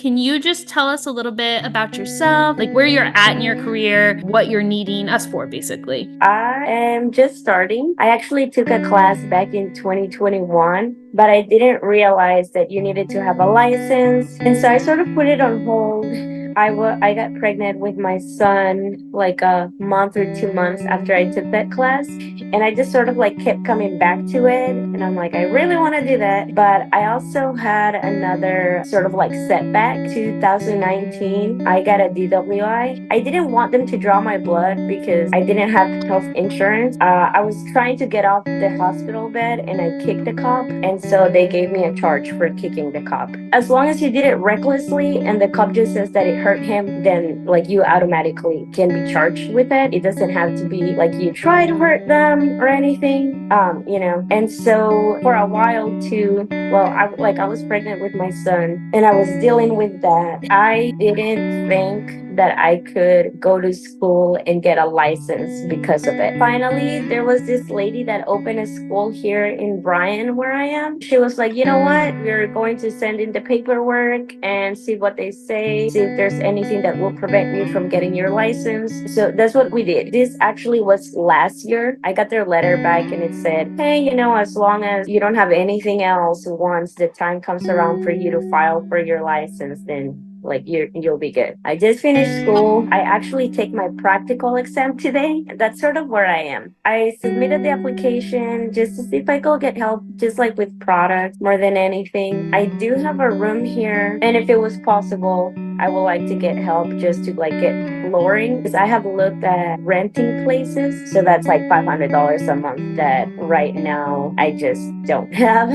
can you just tell us a little bit about yourself, like where you're at in your career, what you're needing us for, basically? I am just starting. I actually took a class back in 2021, but I didn't realize that you needed to have a license. And so I sort of put it on hold. I got pregnant with my son like a month or 2 months after I took that class. And I just sort of like kept coming back to it. And I'm like, I really want to do that. But I also had another sort of like setback. 2019, I got a DWI. I didn't want them to draw my blood because I didn't have health insurance. I was trying to get off the hospital bed and I kicked the cop. And so they gave me a charge for kicking the cop. As long as you did it recklessly and the cop just says that it hurt him, then like you automatically can be charged with it. It doesn't have to be like you try to hurt them or anything, And so for a while too, well, I was pregnant with my son and I was dealing with that. I didn't think that I could go to school and get a license because of it. Finally, there was this lady that opened a school here in Bryan where I am. She was like, you know what? We're going to send in the paperwork and see what they say, see if there's anything that will prevent you from getting your license. So that's what we did. This actually was last year. I got their letter back and it said, hey, as long as you don't have anything else, once the time comes around for you to file for your license, then like you'll be good. I just finished school. I actually take my practical exam today. That's sort of where I am. I submitted the application just to see if I could get help, just like with products more than anything. I do have a room here, and if it was possible, I would like to get help just to like get flooring, because I have looked at renting places. So that's like $500 a month that right now I just don't have.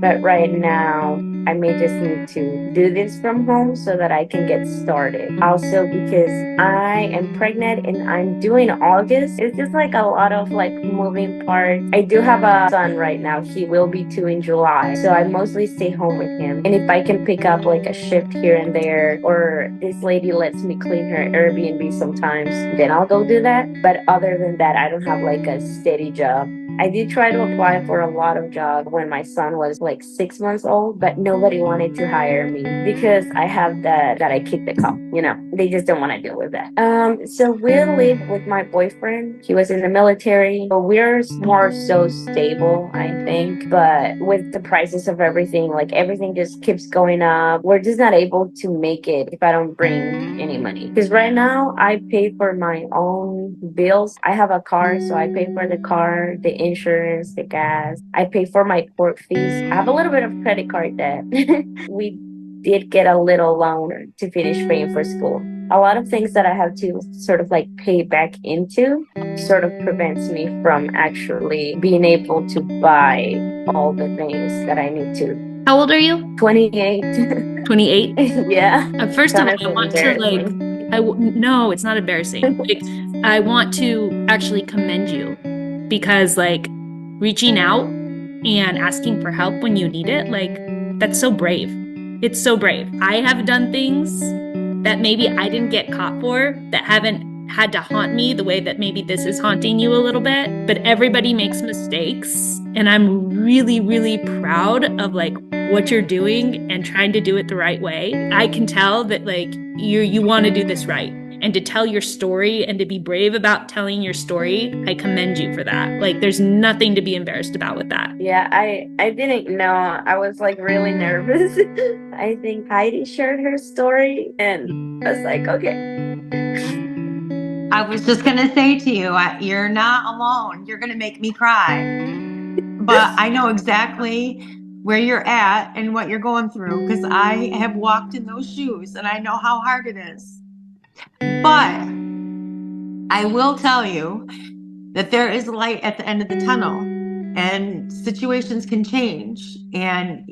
But right now I may just need to do this from home so that I can get started. Also, because I am pregnant and I'm due in August, it's just like a lot of like moving parts. I do have a son right now. He will be 2 in July. So I mostly stay home with him. And if I can pick up like a shift here and there, or this lady lets me clean her Airbnb sometimes, then I'll go do that. But other than that, I don't have like a steady job. I did try to apply for a lot of jobs when my son was like 6 months old, but nobody wanted to hire me because I have that I kicked the cop. They just don't want to deal with that. So we live with my boyfriend. He was in the military. So we're more so stable, I think. But with the prices of everything, like everything just keeps going up. We're just not able to make it if I don't bring any money. Because right now I pay for my own bills. I have a car, so I pay for the car, the insurance, the gas. I pay for my court fees. I have a little bit of credit card debt. We did get a little loan to finish paying for school. A lot of things that I have to sort of like pay back into sort of prevents me from actually being able to buy all the things that I need to. How old are you? 28. 28? Yeah. First of Kind all, of I want to like, embarrassing. no, it's not embarrassing. Like, I want to actually commend you because like reaching out and asking for help when you need it, like that's so brave. It's so brave. I have done things that maybe I didn't get caught for, that haven't had to haunt me the way that maybe this is haunting you a little bit, but everybody makes mistakes. And I'm really, really proud of like what you're doing and trying to do it the right way. I can tell that like you want to do this right. And to tell your story and to be brave about telling your story, I commend you for that. Like there's nothing to be embarrassed about with that. Yeah, I didn't know. I was like really nervous. I think Heidi shared her story and I was like, okay. I was just going to say to you, you're not alone. You're going to make me cry. But I know exactly where you're at and what you're going through because I have walked in those shoes and I know how hard it is. But I will tell you that there is light at the end of the tunnel and situations can change and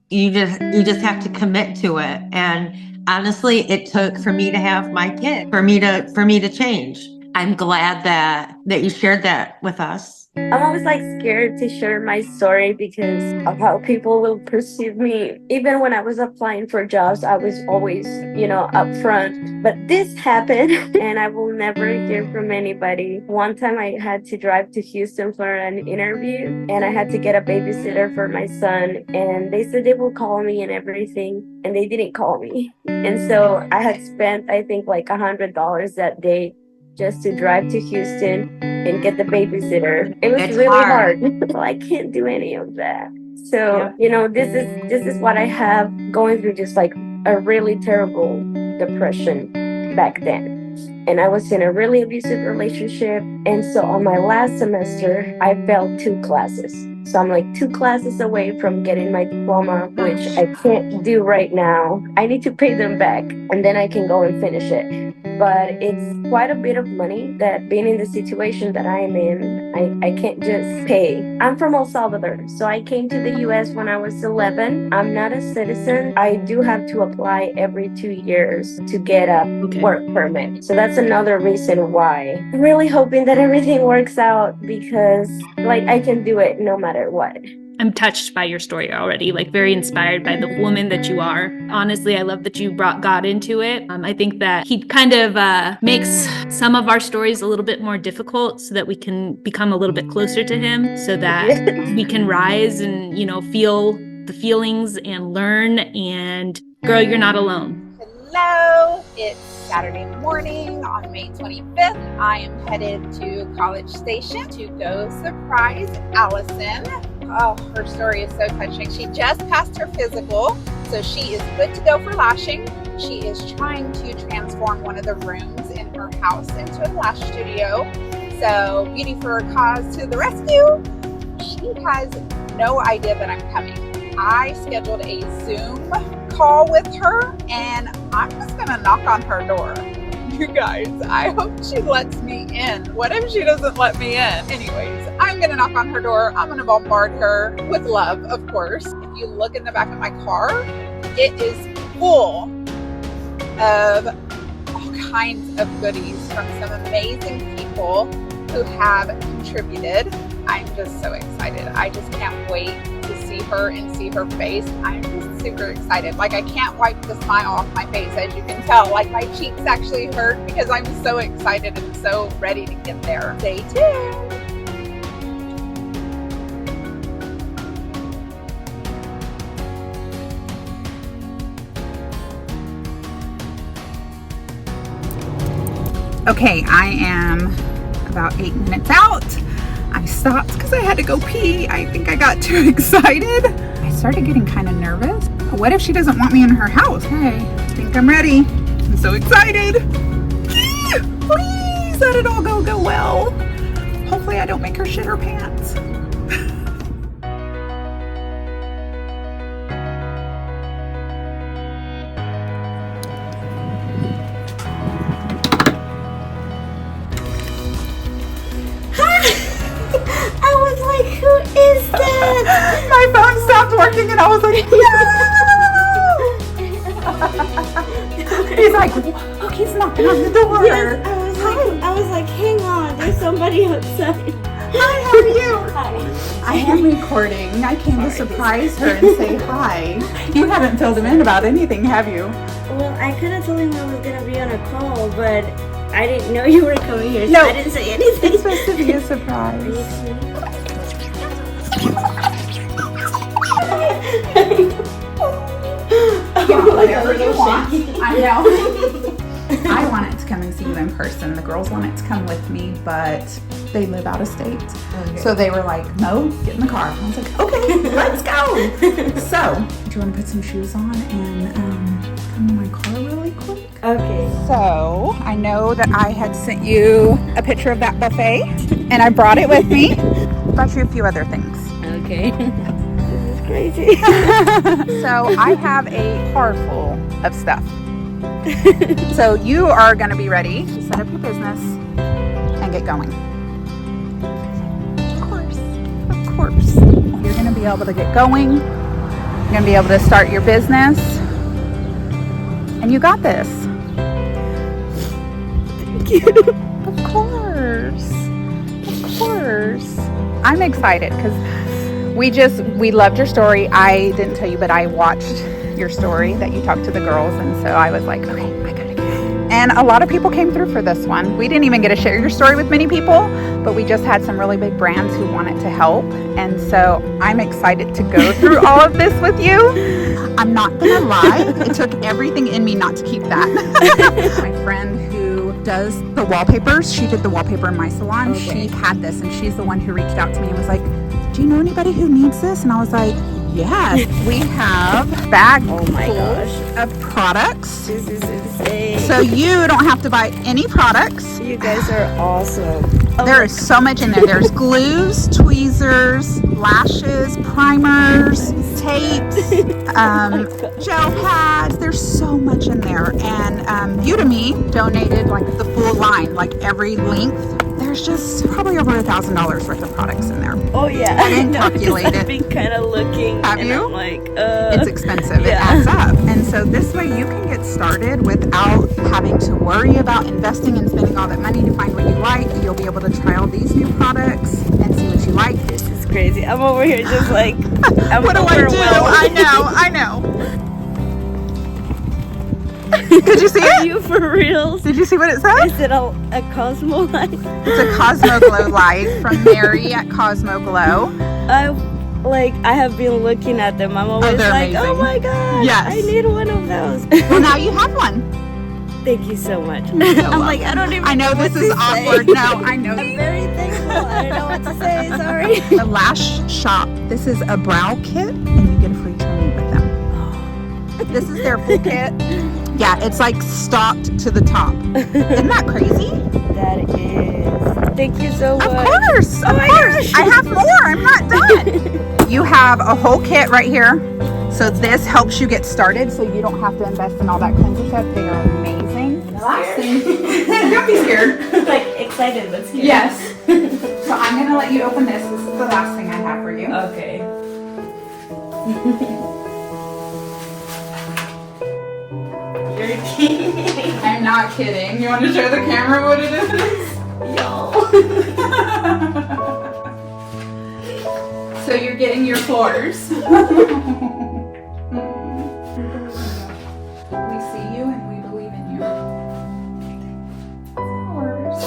you just have to commit to it. And honestly, it took for me to have my kid, for me to change. I'm glad that you shared that with us. I'm always like scared to share my story because of how people will perceive me. Even when I was applying for jobs, I was always, upfront. But this happened and I will never hear from anybody. One time I had to drive to Houston for an interview and I had to get a babysitter for my son. And they said they will call me and everything. And they didn't call me. And so I had spent, I think, like $100 that day just to drive to Houston and get the babysitter. It was It's really hard. hard. So I can't do any of that. So, this is what I have going through, just like a really terrible depression back then. And I was in a really abusive relationship. And so on my last semester, I failed 2 classes. So I'm like 2 classes away from getting my diploma, which I can't do right now. I need to pay them back and then I can go and finish it. But it's quite a bit of money that being in the situation that I am in, I can't just pay. I'm from El Salvador, so I came to the US when I was 11. I'm not a citizen. I do have to apply every 2 years to get a work permit. So that's another reason why. I'm really hoping that everything works out because like I can do it no matter what. I'm touched by your story already, like very inspired by the woman that you are. Honestly, I love that you brought God into it. I think that he kind of makes some of our stories a little bit more difficult so that we can become a little bit closer to him, so that we can rise and, feel the feelings and learn. And girl, you're not alone. Hello, it's Saturday morning on May 25th. I am headed to College Station to go surprise Allison. Oh, her story is so touching. She just passed her physical, so she is good to go for lashing. She is trying to transform one of the rooms in her house into a lash studio. So Beauty4aCause to the rescue. She has no idea that I'm coming. I scheduled a Zoom call with her and I'm just gonna knock on her door. You guys, I hope she lets me in. What if she doesn't let me in? Anyways, I'm gonna knock on her door. I'm gonna bombard her with love, of course. If you look in the back of my car, it is full of all kinds of goodies from some amazing people who have contributed. I'm just so excited. I just can't wait to see her and see her face. I'm just super excited. Like, I can't wipe the smile off my face, as you can tell. Like, my cheeks actually hurt because I'm so excited and so ready to get there. Stay tuned. Okay, I am about 8 minutes out. I stopped because I had to go pee. I think I got too excited. I started getting kind of nervous. What if she doesn't want me in her house? Hey, I think I'm ready. I'm so excited. Please let it all go well. Hopefully I don't make her shit her pants. I was like, who is that? My phone stopped working and I was like, no! He's like, look, he's knocking on the door. Yes, I was like, hang on, there's somebody outside. Hi, how are you? Hi. I am recording. I came to surprise her and say hi. You haven't filled him in about anything, have you? Well, I kind of told him I was gonna be on a call, but I didn't know you were coming here, so No. I didn't say anything. It's supposed to be a surprise. Whatever you want. I know. I wanted to come and see you in person. The girls wanted to come with me, but they live out of state. Okay. So they were like, no, get in the car. I was like, okay, let's go. So, do you want to put some shoes on and come in my car really quick? Okay. So, I know that I had sent you a picture of that buffet, and I brought it with me. Brought you a few other things. Okay. This is crazy. So, I have a car full of stuff. So, you are going to be ready to set up your business and get going. Of course. You're going to be able to get going. You're going to be able to start your business. And you got this. Thank you. Of course. I'm excited because we loved your story. I didn't tell you, but I watched your story that you talked to the girls, and so I was like, okay, I gotta get it. And a lot of people came through for this one. We didn't even get to share your story with many people, but we just had some really big brands who wanted to help, and so I'm excited to go through all of this with you. I'm not gonna lie, it took everything in me not to keep that. My friend who does the wallpapers, she did the wallpaper in my salon. Okay. She had this, and she's the one who reached out to me and was like, do you know anybody who needs this? And I was like, yes. We have bags Oh my gosh. of products. This is insane. So you don't have to buy any products. You guys are awesome. There is so much in there. There's glues, tweezers, lashes, primers, tapes, gel pads. There's so much in there. And Beauty4aCause donated like the full line, like every length. There's just probably over $1,000 worth of products in there. Oh yeah. I didn't calculate it. I've been kind of looking. Have and you? I'm like, It's expensive. It Yeah. adds up. And so this way you can get started without having to worry about investing and spending all that money to find what you like. You'll be able to try all these new products and see what you like. This is crazy. I'm over here just like, I'm What do I do? overwhelmed. I know. Did you see Are it? you for reals? Did you see what it says? Is it a Cosmo light? It's a Cosmo Glow light from Mary at Cosmo Glow. I have been looking at them. I'm always they're like, amazing. oh my god, Yes. I need one of those. Well, now you have one. Thank you so much. so I'm like, welcome. I don't even I know what this is to say. awkward. No, I know. I'm very thankful. I don't know what to say. Sorry. The Lash Shop. This is a brow kit, and you get a free training with them. This is their full kit. Yeah, it's like stocked to the top. Isn't that crazy? That is. Thank you so much. Of course. Oh Of my course. gosh. I have more. I'm not done. You have a whole kit right here. So this helps you get started so you don't have to invest in all that cleanser stuff. They are amazing. The last thing. Don't be scared. Like excited but scared. Yes. So I'm going to let you open this. This is the last thing I have for you. Okay. You're kidding. I'm not kidding. You want to show the camera what it is? Yo. So you're getting your floors. We see you and we believe in you. Floors.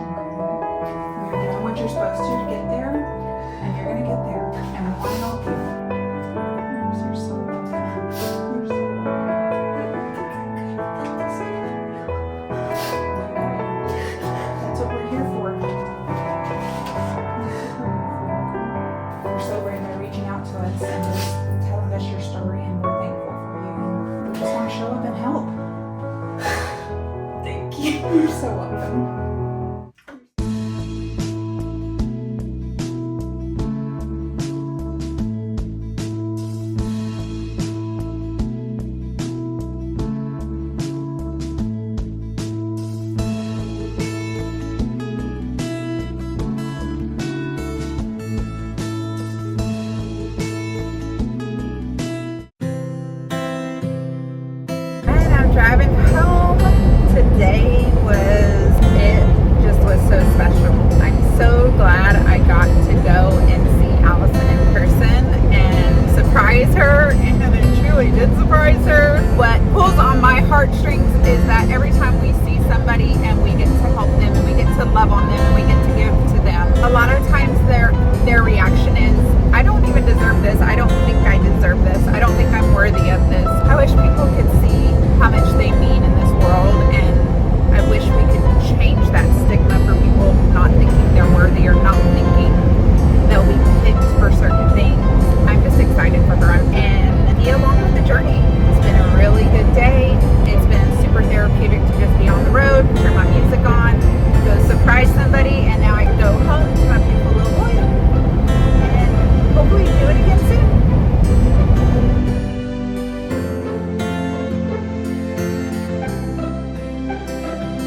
You're doing what you're supposed to get there, and you're gonna get there. And we want to help you.